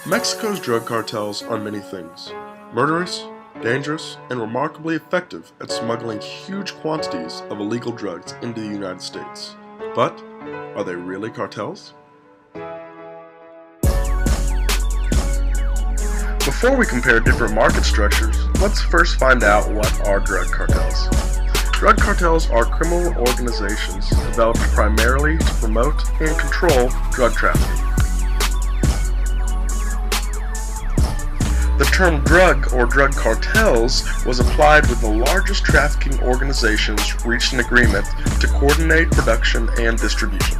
Mexico's drug cartels are many things: murderous, dangerous, and remarkably effective at smuggling huge quantities of illegal drugs into the United States. But are they really cartels? Before we compare different market structures, let's first find out what are drug cartels. Drug cartels are criminal organizations developed primarily to promote and control drug trafficking. The term drug or drug cartels was applied when the largest trafficking organizations reached an agreement to coordinate production and distribution.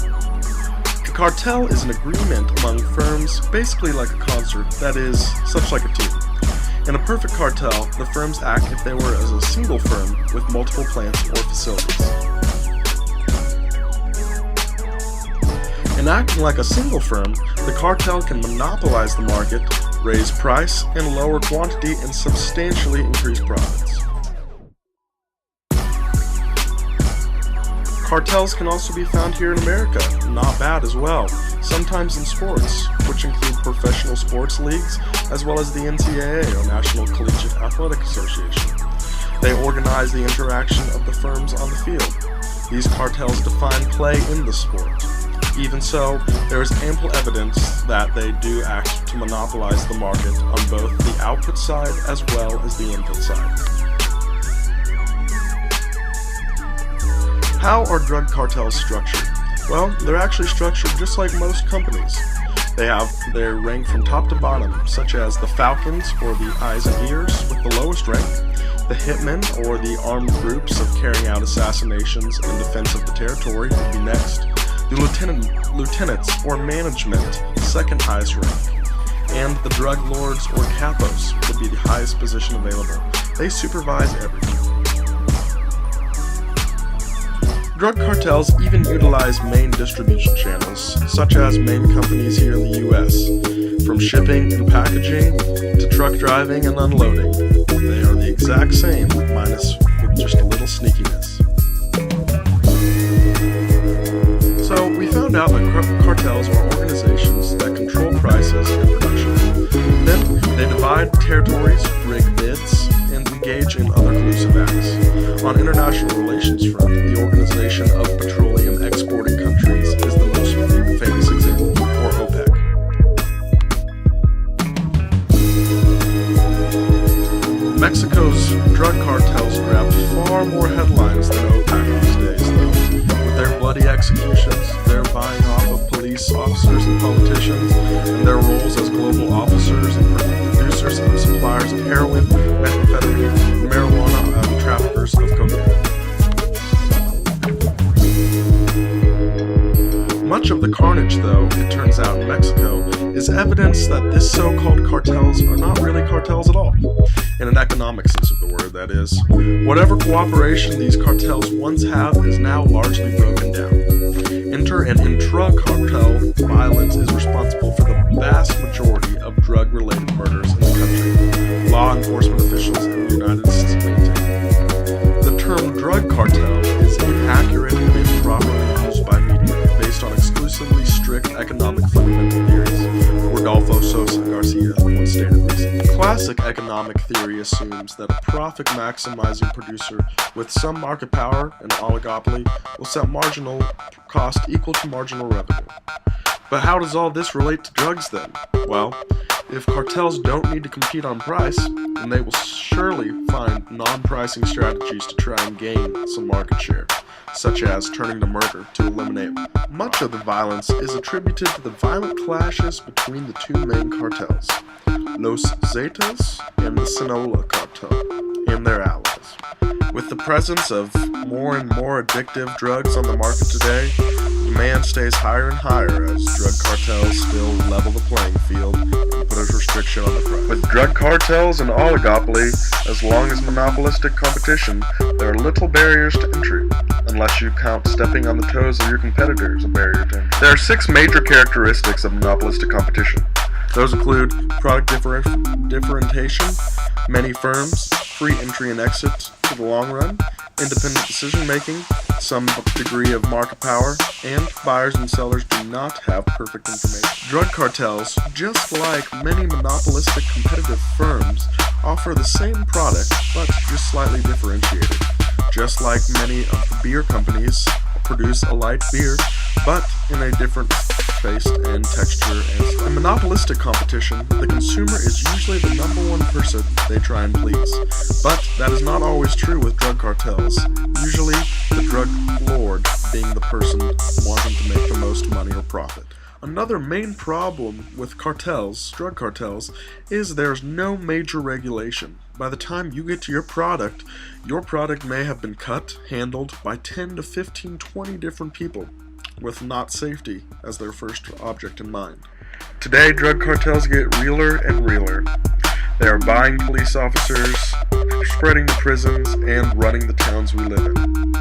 A cartel is an agreement among firms, basically like a concert, that is, such like a team. In a perfect cartel, the firms act if they were as a single firm with multiple plants or facilities. In acting like a single firm, the cartel can monopolize the market, raise price and lower quantity, and substantially increase profits. Cartels can also be found here in America, not bad as well, sometimes in sports, which include professional sports leagues, as well as the NCAA, or National Collegiate Athletic Association. They organize the interaction of the firms on the field. These cartels define play in the sport. Even so, there is ample evidence that they do act to monopolize the market on both the output side as well as the input side. How are drug cartels structured? Well, they're actually structured just like most companies. They rank from top to bottom, such as the Falcons, or the eyes and ears, with the lowest rank, the hitmen, or the armed groups of carrying out assassinations in defense of the territory, would be next. The lieutenants, or management, second highest rank, and the drug lords, or capos, would be the highest position available. They supervise everything. Drug cartels even utilize main distribution channels, such as main companies here in the U.S. From shipping and packaging to truck driving and unloading, they are the exact same, minus with just a little sneakiness. So, we found out that cartels are organizations that control prices and production. Then, they divide territories, rig bids, and engage in other collusive acts. On international relations front, the Organization of Petroleum Exporting Countries is the most famous example, or OPEC. Mexico's drug cartels grab far more headlines than OPEC these days, though. With their bloody executions, their buying off of police officers and politicians, and their roles as global officers and producers and suppliers of heroin, methamphetamine, marijuana, and traffickers of cocaine. Much of the carnage, though, it turns out in Mexico, is evidence that this so-called cartels are not really cartels at all. In an economic sense of the word, that is. Whatever cooperation these cartels once have is now largely broken down. Inter- and intra-cartel violence is responsible for the vast majority of drug-related murders in the country. Law enforcement officials in the United States maintain. The term drug cartel is inaccurate and improperly used by media based on exclusively strict economic fundamental theories. Rodolfo Sosa Garcia once stated recently. Classic economic theory assumes that a profit-maximizing producer with some market power, an oligopoly, will set marginal cost equal to marginal revenue. But how does all this relate to drugs then? Well, if cartels don't need to compete on price, then they will surely find non-pricing strategies to try and gain some market share, such as turning to murder to eliminate. Much of the violence is attributed to the violent clashes between the two main cartels, Los Zetas and the Sinaloa cartel, and their allies. With the presence of more and more addictive drugs on the market today, demand stays higher and higher as drug cartels still level the playing field and put a restriction on the price. With drug cartels and oligopoly, as long as monopolistic competition, there are little barriers to entry, unless you count stepping on the toes of your competitors a barrier to entry. There are 6 major characteristics of monopolistic competition. Those include product differentiation, many firms, free entry and exit to the long run, independent decision-making, some degree of market power, and buyers and sellers do not have perfect information. Drug cartels, just like many monopolistic competitive firms, offer the same product, but just slightly differentiated. Just like many of the beer companies produce a light beer, but in a different taste and texture and style. In monopolistic competition, the consumer is usually the number one person they try and please. But that is not always true with drug cartels, usually the drug lord being the person wanting to make the most money or profit. Another main problem with cartels, drug cartels, is there's no major regulation. By the time you get to your product may have been cut, handled by 10 to 15, 20 different people, with not safety as their first object in mind. Today, drug cartels get realer and realer. They are buying police officers, spreading the prisons, and running the towns we live in.